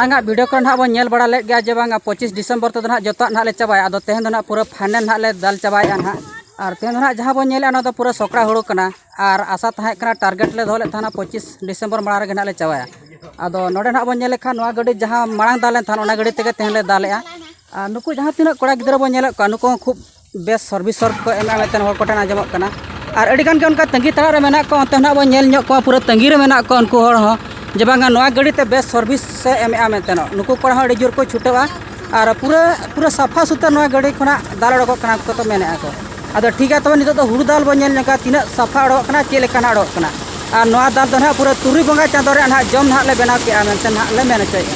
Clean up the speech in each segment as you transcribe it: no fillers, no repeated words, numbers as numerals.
मांगा वीडियो को ना बन नेल बड़ा ले गया जे बांगा 25 डिसेंबर तो ना जोता ना ले चाबाय आदो तेहन ना पूरा फाइनल ना ले दाल चाबाय ना और तेहन ना जहां बन नेले ना पूरा सकड़ा हुड़ो कना और आशा तहां कना टारगेट ले दोले थाना 25 डिसेंबर माड़ा रे ना ले चाबाय आदो नोडे ना बन नेले खान नोआ गडी जहां मांग दालेन थान ओना गडी तेगे तेहन ले दालेआ नुकु जहां तिना कोड़ा गिदरा बन नेले का नुकु खूब बेस सर्विस को एम एमतन हर कोटन आजमक कना और अडिगान के उनका तंगी तड़ा रे मेना को अंत ना बन नेल को पूरा तंगी रे मेना को उनको हर हो जे बांगा नोआ गडी ते बेस सर्विस से एम एमतन नुकु कोड़ा हड़ी जोर को छुटवा और पूरा साफा सुथरा नोआ गडी खना दाल अडक कना को तो मेने को आदो ठीक है तो नितो तो हुड़ू दाल बन नेल नका तिना साफा अडक कना चे लेका अडक कना और नोआ दाल तो ना पूरा तुरी बंगा चांदो रे ना जम ना ले बनाव के मेनते ना ले मेने चाहिए।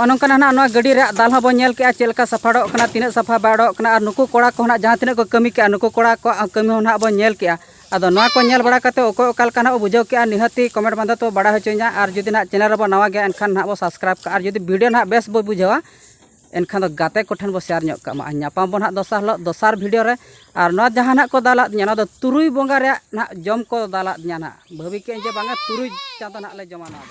नौका ना गड़ी दाल बन नेल के चलका सफाड़ो तीना सफा बाड़ो और नुकु कोड़ा को जहाँ तीन को कमी के नुकु कोड़ा को कमी ना बन नेल के आदो नवा को नेल बड़ा करते ओको ओकालका ना बुझाव के निहती कमेंट बंद तो बड़ा होचोना और जुदी ना चैनल रे नवा गया एनखान ना बो सब्सक्राइब का और जुदी वीडियो ना बेस बो बुझावा एनखान दो गाते को ठन बो शेयर ᱧᱚᱜ कामा ᱧᱟᱯᱟᱢ बो ना दोसार वीडियो रे और ना जहाँ ना को दाला दिया ना दो तुरुई बोंगा रे ना जम को दाला दिया ना भाभी के जे बांगा तुरुई चांदो ना ले जमा ना